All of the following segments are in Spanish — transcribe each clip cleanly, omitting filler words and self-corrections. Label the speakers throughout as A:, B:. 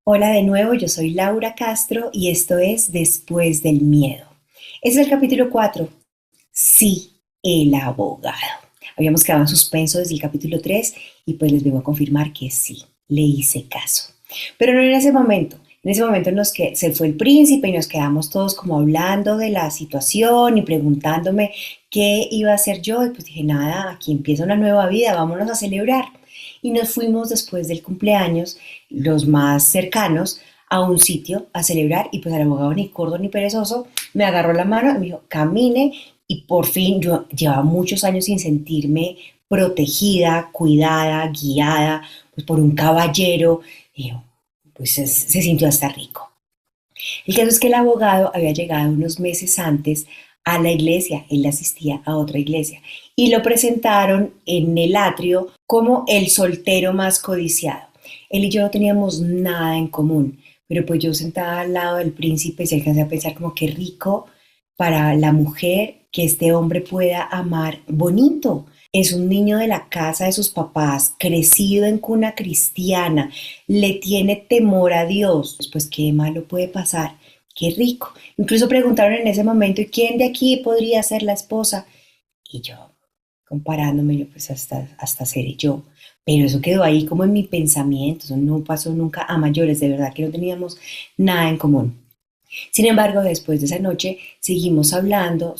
A: Hola de nuevo, yo soy Laura Castro y esto es Después del Miedo. Es el capítulo 4. Sí, el abogado. Habíamos quedado en suspenso desde el capítulo 3 y pues les vengo a confirmar que sí, le hice caso. Pero no en ese momento. En ese momento se fue el príncipe y nos quedamos todos como hablando de la situación y preguntándome qué iba a hacer yo. Y pues dije, nada, aquí empieza una nueva vida, vámonos a celebrar. Y nos fuimos después del cumpleaños, los más cercanos, a un sitio a celebrar y pues el abogado ni corto ni perezoso me agarró la mano y me dijo, camine y por fin yo llevaba muchos años sin sentirme protegida, cuidada, guiada pues por un caballero y pues se sintió hasta rico. El caso es que el abogado había llegado unos meses antes a la iglesia, él asistía a otra iglesia, y lo presentaron en el atrio como el soltero más codiciado. Él y yo no teníamos nada en común, pero pues yo sentada al lado del príncipe se alcancé a pensar como qué rico para la mujer que este hombre pueda amar bonito. Es un niño de la casa de sus papás, crecido en cuna cristiana, le tiene temor a Dios, pues qué malo puede pasar, qué rico. Incluso preguntaron en ese momento, ¿y quién de aquí podría ser la esposa? Y yo, comparándome, yo pues hasta seré yo. Pero eso quedó ahí como en mi pensamiento, eso no pasó nunca a mayores, de verdad que no teníamos nada en común. Sin embargo, después de esa noche seguimos hablando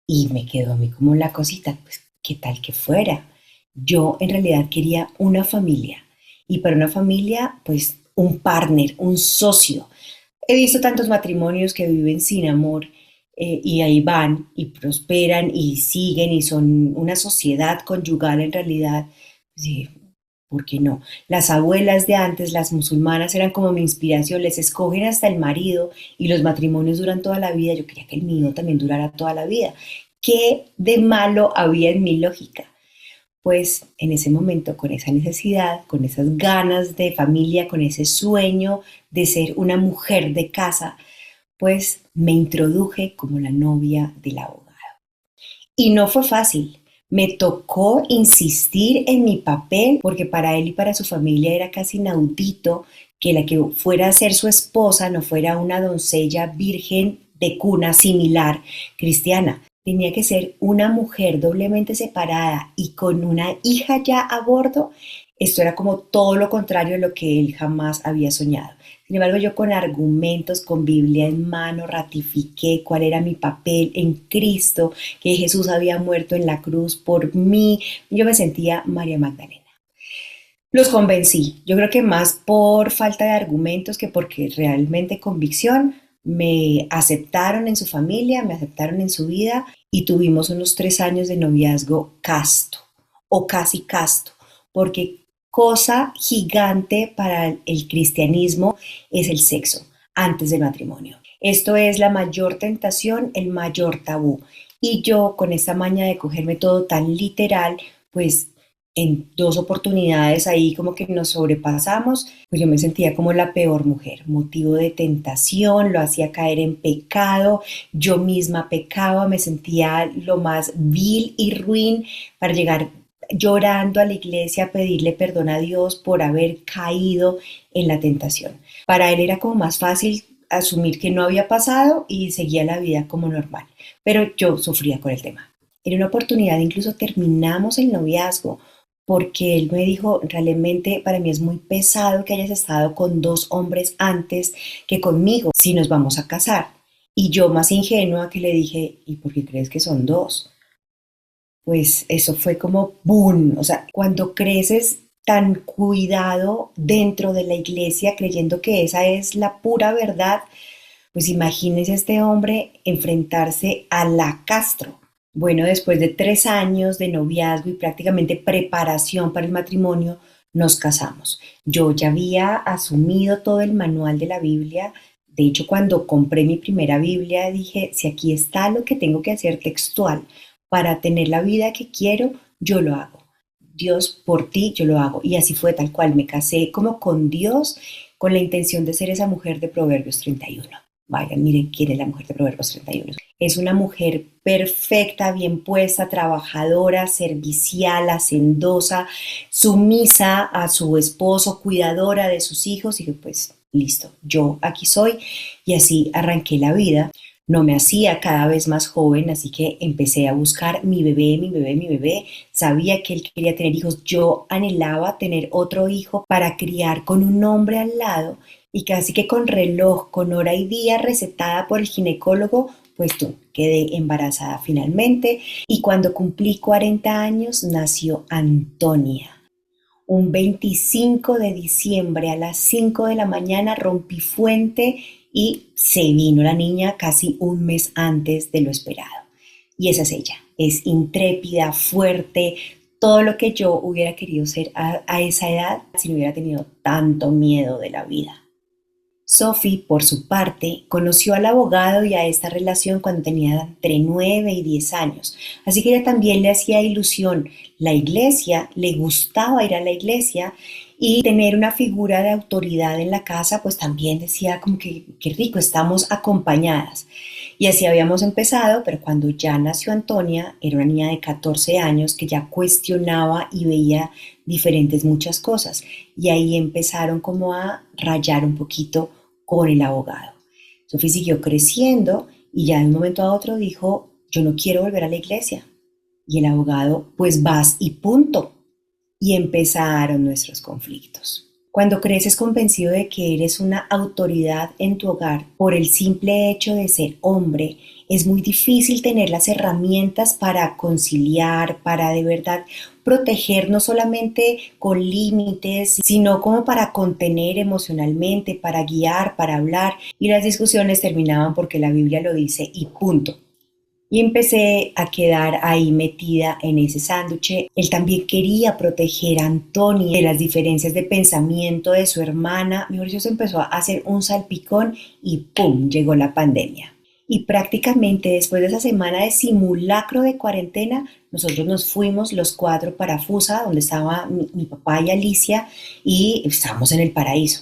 A: y me quedó a mí como la cosita, pues qué tal que fuera. Yo en realidad quería una familia y para una familia, pues un partner, un socio. He visto tantos matrimonios que viven sin amor y ahí van y prosperan y siguen y son una sociedad conyugal en realidad. Sí, ¿por qué no? Las abuelas de antes, las musulmanas, eran como mi inspiración, les escogen hasta el marido y los matrimonios duran toda la vida. Yo quería que el mío también durara toda la vida. ¿Qué de malo había en mi lógica? Pues en ese momento, con esa necesidad, con esas ganas de familia, con ese sueño de ser una mujer de casa, pues me introduje como la novia del abogado. Y no fue fácil. Me tocó insistir en mi papel porque para él y para su familia era casi inaudito que la que fuera a ser su esposa no fuera una doncella virgen de cuna similar cristiana. Tenía que ser una mujer doblemente separada y con una hija ya a bordo. Esto era como todo lo contrario a lo que él jamás había soñado. Sin embargo, yo con argumentos, con Biblia en mano, ratifiqué cuál era mi papel en Cristo, que Jesús había muerto en la cruz por mí. Yo me sentía María Magdalena. Los convencí, yo creo que más por falta de argumentos que porque realmente convicción me aceptaron en su familia, me aceptaron en su vida y tuvimos unos 3 años de noviazgo casto o casi casto, porque cosa gigante para el cristianismo es el sexo antes del matrimonio. Esto es la mayor tentación, el mayor tabú. Y yo con esta maña de cogerme todo tan literal, pues en 2 oportunidades ahí como que nos sobrepasamos, pues yo me sentía como la peor mujer, motivo de tentación, lo hacía caer en pecado, yo misma pecaba, me sentía lo más vil y ruin para llegar llorando a la iglesia a pedirle perdón a Dios por haber caído en la tentación. Para él era como más fácil asumir que no había pasado y seguía la vida como normal, pero yo sufría con el tema. En una oportunidad incluso terminamos el noviazgo porque él me dijo, realmente para mí es muy pesado que hayas estado con 2 hombres antes que conmigo, si nos vamos a casar. Y yo más ingenua que le dije, ¿y por qué crees que son dos? Pues eso fue como boom, o sea, cuando creces tan cuidado dentro de la iglesia creyendo que esa es la pura verdad, pues imagínese este hombre enfrentarse a la Castro. Bueno, después de 3 años de noviazgo y prácticamente preparación para el matrimonio, nos casamos. Yo ya había asumido todo el manual de la Biblia. De hecho, cuando compré mi primera Biblia, dije, si aquí está lo que tengo que hacer textual para tener la vida que quiero, yo lo hago. Dios, por ti, yo lo hago. Y así fue tal cual. Me casé como con Dios, con la intención de ser esa mujer de Proverbios 31. Vayan, miren quién es la mujer de Proverbios 31. Es una mujer perfecta, bien puesta, trabajadora, servicial, hacendosa, sumisa a su esposo, cuidadora de sus hijos. Y pues listo, yo aquí soy. Y así arranqué la vida. No me hacía cada vez más joven, así que empecé a buscar mi bebé, mi bebé, mi bebé. Sabía que él quería tener hijos. Yo anhelaba tener otro hijo para criar con un hombre al lado y casi que con reloj, con hora y día recetada por el ginecólogo, pues tú, quedé embarazada finalmente y cuando cumplí 40 años nació Antonia. Un 25 de diciembre a las 5 de la mañana rompí fuente y se vino la niña casi un mes antes de lo esperado. Y esa es ella, es intrépida, fuerte, todo lo que yo hubiera querido ser a esa edad si no hubiera tenido tanto miedo de la vida. Sophie, por su parte, conoció al abogado y a esta relación cuando tenía entre 9 y 10 años, así que ella también le hacía ilusión la iglesia, le gustaba ir a la iglesia y tener una figura de autoridad en la casa, pues también decía como que qué rico, estamos acompañadas. Y así habíamos empezado, pero cuando ya nació Antonia, era una niña de 14 años que ya cuestionaba y veía diferentes muchas cosas. Y ahí empezaron como a rayar un poquito con el abogado. Sofía siguió creciendo y ya de un momento a otro dijo, yo no quiero volver a la iglesia. Y el abogado, pues vas y punto. Y empezaron nuestros conflictos. Cuando creces convencido de que eres una autoridad en tu hogar por el simple hecho de ser hombre, es muy difícil tener las herramientas para conciliar, para de verdad proteger no solamente con límites, sino como para contener emocionalmente, para guiar, para hablar. Y las discusiones terminaban porque la Biblia lo dice y punto. Y empecé a quedar ahí metida en ese sándwich. Él también quería proteger a Antonio de las diferencias de pensamiento de su hermana. Mejor dicho, se empezó a hacer un salpicón y ¡pum! Llegó la pandemia. Y prácticamente después de esa semana de simulacro de cuarentena, nosotros nos fuimos los cuatro para Fusa, donde estaba mi papá y Alicia, y estábamos en el paraíso.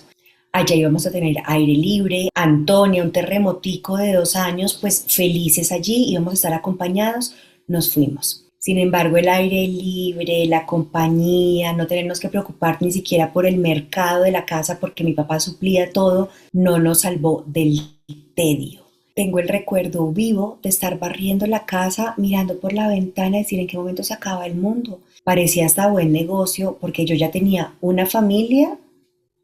A: Allá íbamos a tener aire libre, Antonia, un terremotico de 2 años, pues felices allí, íbamos a estar acompañados, nos fuimos. Sin embargo, el aire libre, la compañía, no tenernos que preocupar ni siquiera por el mercado de la casa porque mi papá suplía todo, no nos salvó del tedio. Tengo el recuerdo vivo de estar barriendo la casa, mirando por la ventana y decir en qué momento se acaba el mundo. Parecía hasta buen negocio porque yo ya tenía una familia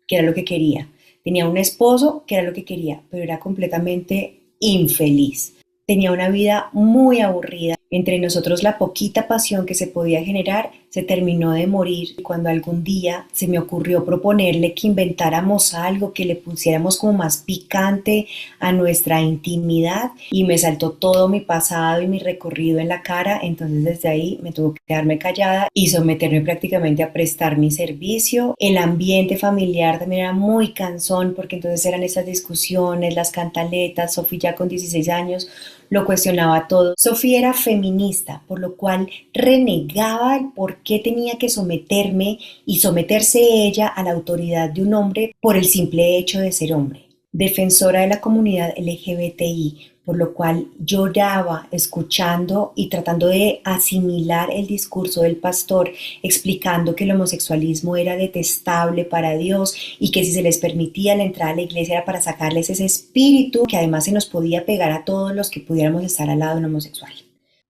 A: que era lo que quería. Tenía un esposo, que era lo que quería, pero era completamente infeliz. Tenía una vida muy aburrida. Entre nosotros la poquita pasión que se podía generar se terminó de morir cuando algún día se me ocurrió proponerle que inventáramos algo, que le pusiéramos como más picante a nuestra intimidad y me saltó todo mi pasado y mi recorrido en la cara, entonces desde ahí me tuvo que quedarme callada y someterme prácticamente a prestar mi servicio. El ambiente familiar también era muy cansón porque entonces eran esas discusiones, las cantaletas, Sofía ya con 16 años lo cuestionaba todo. Sofía era feminista, por lo cual renegaba el por qué tenía que someterme y someterse ella a la autoridad de un hombre por el simple hecho de ser hombre. Defensora de la comunidad LGBTI, por lo cual lloraba escuchando y tratando de asimilar el discurso del pastor, explicando que el homosexualismo era detestable para Dios y que si se les permitía la entrada a la iglesia era para sacarles ese espíritu que además se nos podía pegar a todos los que pudiéramos estar al lado de un homosexual.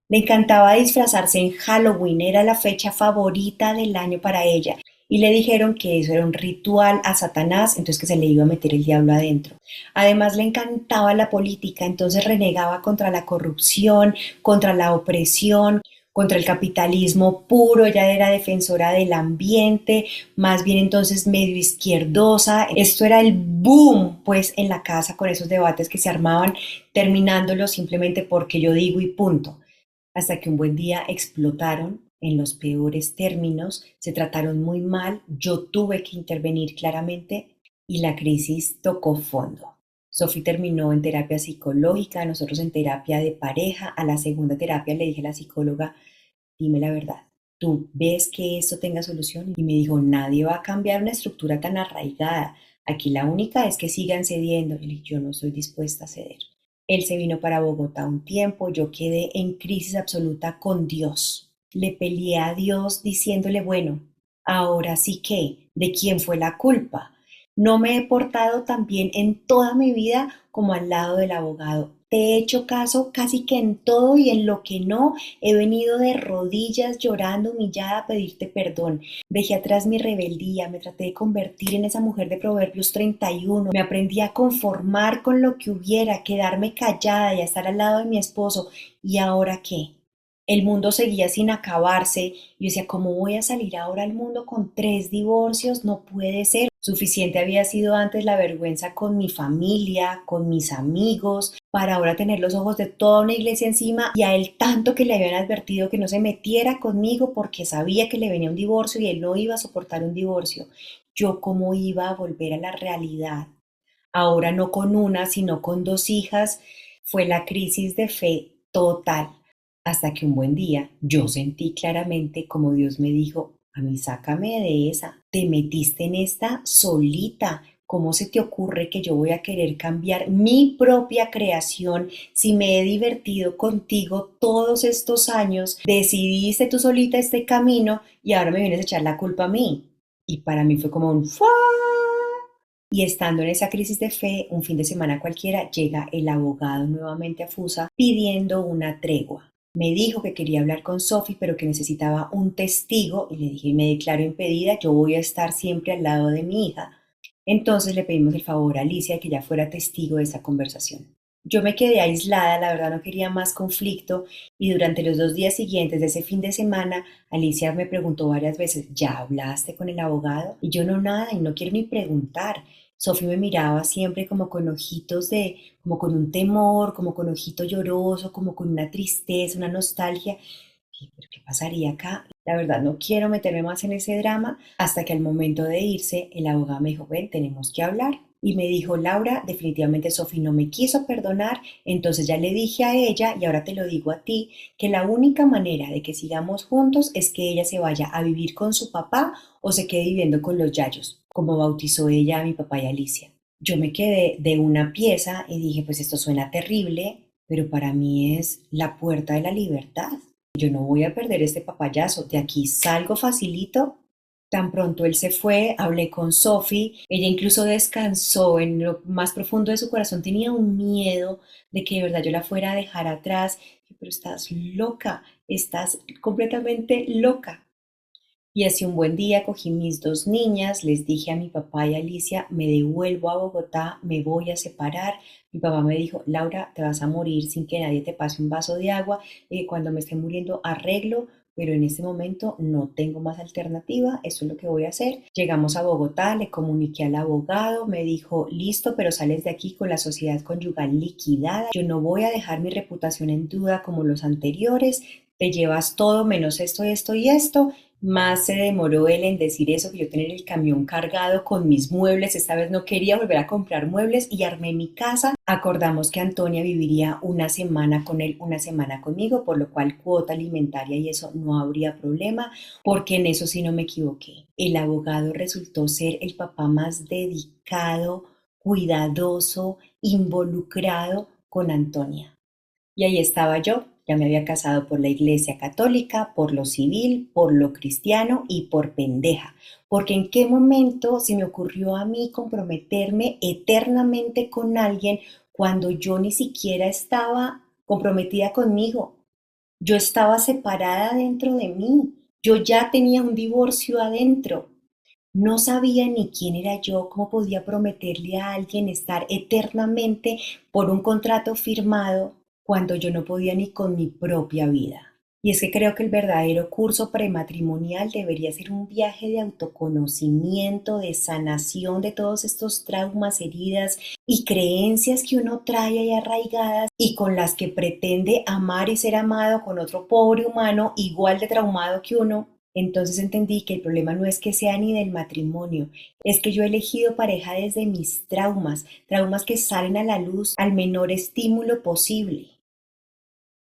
A: Le encantaba disfrazarse en Halloween, era la fecha favorita del año para ella. Y le dijeron que eso era un ritual a Satanás, entonces que se le iba a meter el diablo adentro. Además le encantaba la política, entonces renegaba contra la corrupción, contra la opresión, contra el capitalismo puro. Ella era defensora del ambiente, más bien entonces medio izquierdosa. Esto era el boom, pues, en la casa con esos debates que se armaban, terminándolos simplemente porque yo digo y punto, hasta que un buen día explotaron en los peores términos, se trataron muy mal, yo tuve que intervenir claramente y la crisis tocó fondo. Sophie terminó en terapia psicológica, nosotros en terapia de pareja. A la segunda terapia le dije a la psicóloga, dime la verdad, ¿tú ves que esto tenga solución? Y me dijo, nadie va a cambiar una estructura tan arraigada. Aquí la única es que sigan cediendo. Y yo no estoy dispuesta a ceder. Él se vino para Bogotá un tiempo, yo quedé en crisis absoluta con Dios. Le peleé a Dios diciéndole, bueno, ahora sí que, ¿de quién fue la culpa? No me he portado tan bien en toda mi vida como al lado del abogado. Te he hecho caso casi que en todo y en lo que no, he venido de rodillas llorando, humillada a pedirte perdón. Dejé atrás mi rebeldía, me traté de convertir en esa mujer de Proverbios 31, me aprendí a conformar con lo que hubiera, quedarme callada y a estar al lado de mi esposo. ¿Y ahora qué? El mundo seguía sin acabarse. Yo decía, ¿cómo voy a salir ahora al mundo con 3 divorcios? No puede ser. Suficiente había sido antes la vergüenza con mi familia, con mis amigos, para ahora tener los ojos de toda una iglesia encima y a él tanto que le habían advertido que no se metiera conmigo porque sabía que le venía un divorcio y él no iba a soportar un divorcio. Yo cómo iba a volver a la realidad. Ahora no con una, sino con 2 hijas, fue la crisis de fe total. Hasta que un buen día yo sentí claramente como Dios me dijo, a mí sácame de esa, te metiste en esta solita. ¿Cómo se te ocurre que yo voy a querer cambiar mi propia creación si me he divertido contigo todos estos años? Decidiste tú solita este camino y ahora me vienes a echar la culpa a mí. Y para mí fue como un ¡fua! Y estando en esa crisis de fe, un fin de semana cualquiera, llega el abogado nuevamente a Fusa pidiendo una tregua. Me dijo que quería hablar con Sophie, pero que necesitaba un testigo y le dije, me declaro impedida, yo voy a estar siempre al lado de mi hija. Entonces le pedimos el favor a Alicia de que ya fuera testigo de esa conversación. Yo me quedé aislada, la verdad no quería más conflicto y durante los 2 días siguientes de ese fin de semana, Alicia me preguntó varias veces, ¿ya hablaste con el abogado? Y yo no nada y no quiero ni preguntar. Sofía me miraba siempre como con ojitos de, como con un temor, como con ojito lloroso, como con una tristeza, una nostalgia. Y, ¿pero qué pasaría acá? La verdad no quiero meterme más en ese drama hasta que al momento de irse el abogado me dijo, ven, tenemos que hablar. Y me dijo, Laura, definitivamente Sofía no me quiso perdonar, entonces ya le dije a ella y ahora te lo digo a ti, que la única manera de que sigamos juntos es que ella se vaya a vivir con su papá o se quede viviendo con los yayos, como bautizó ella a mi papá y a Alicia. Yo me quedé de una pieza y dije, pues esto suena terrible, pero para mí es la puerta de la libertad. Yo no voy a perder este papayazo, de aquí salgo facilito. Tan pronto él se fue, hablé con Sophie, ella incluso descansó en lo más profundo de su corazón, tenía un miedo de que de verdad yo la fuera a dejar atrás, pero estás loca, estás completamente loca. Y así un buen día cogí mis 2 niñas, les dije a mi papá y a Alicia, me devuelvo a Bogotá, me voy a separar. Mi papá me dijo, Laura, te vas a morir sin que nadie te pase un vaso de agua. Cuando me esté muriendo arreglo, pero en este momento no tengo más alternativa, eso es lo que voy a hacer. Llegamos a Bogotá, le comuniqué al abogado, me dijo, listo, pero sales de aquí con la sociedad conyugal liquidada. Yo no voy a dejar mi reputación en duda como los anteriores. Te llevas todo menos esto, esto y esto. Más se demoró él en decir eso que yo tener el camión cargado con mis muebles. Esta vez no quería volver a comprar muebles y armé mi casa. Acordamos que Antonia viviría una semana con él, una semana conmigo, por lo cual cuota alimentaria y eso no habría problema, porque en eso sí no me equivoqué. El abogado resultó ser el papá más dedicado, cuidadoso, involucrado con Antonia. Y ahí estaba yo, ya me había casado por la Iglesia Católica, por lo civil, por lo cristiano y por pendeja. Porque en qué momento se me ocurrió a mí comprometerme eternamente con alguien cuando yo ni siquiera estaba comprometida conmigo. Yo estaba separada dentro de mí. Yo ya tenía un divorcio adentro. No sabía ni quién era yo, cómo podía prometerle a alguien estar eternamente por un contrato firmado cuando yo no podía ni con mi propia vida. Y es que creo que el verdadero curso prematrimonial debería ser un viaje de autoconocimiento, de sanación de todos estos traumas, heridas y creencias que uno trae ahí arraigadas y con las que pretende amar y ser amado con otro pobre humano igual de traumado que uno. Entonces entendí que el problema no es que sea ni del matrimonio, es que yo he elegido pareja desde mis traumas, traumas que salen a la luz al menor estímulo posible.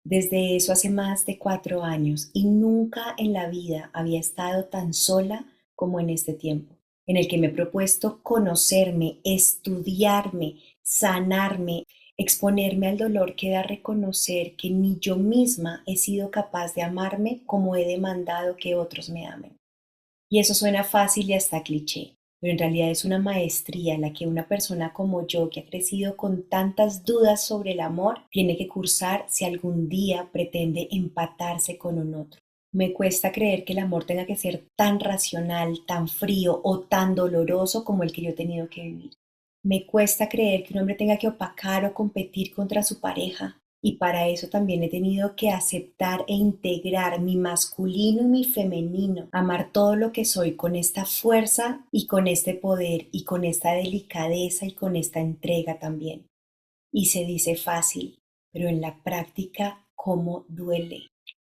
A: Desde eso hace más de 4 años y nunca en la vida había estado tan sola como en este tiempo. en el que me he propuesto conocerme, estudiarme, sanarme, exponerme al dolor que da reconocer que ni yo misma he sido capaz de amarme como he demandado que otros me amen. Y eso suena fácil y hasta cliché, pero en realidad es una maestría la que una persona como yo, que ha crecido con tantas dudas sobre el amor, tiene que cursar si algún día pretende empatarse con un otro. Me cuesta creer que el amor tenga que ser tan racional, tan frío o tan doloroso como el que yo he tenido que vivir. Me cuesta creer que un hombre tenga que opacar o competir contra su pareja. Y para eso también he tenido que aceptar e integrar mi masculino y mi femenino, amar todo lo que soy con esta fuerza y con este poder y con esta delicadeza y con esta entrega también. Y se dice fácil, pero en la práctica, ¿cómo duele?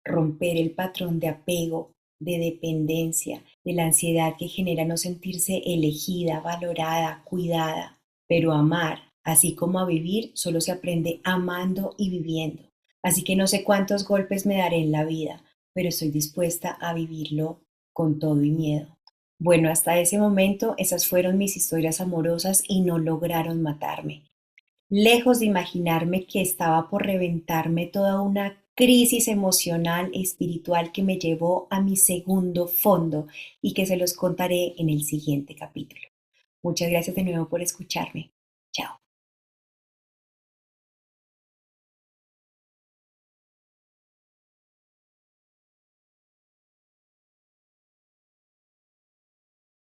A: Romper el patrón de apego, de dependencia, de la ansiedad que genera no sentirse elegida, valorada, cuidada. Pero amar, así como a vivir, solo se aprende amando y viviendo. Así que no sé cuántos golpes me daré en la vida, pero estoy dispuesta a vivirlo con todo y miedo. Bueno, hasta ese momento esas fueron mis historias amorosas y no lograron matarme. Lejos de imaginarme que estaba por reventarme toda una crisis emocional e espiritual que me llevó a mi segundo fondo y que se los contaré en el siguiente capítulo. Muchas gracias de nuevo por escucharme. Chao.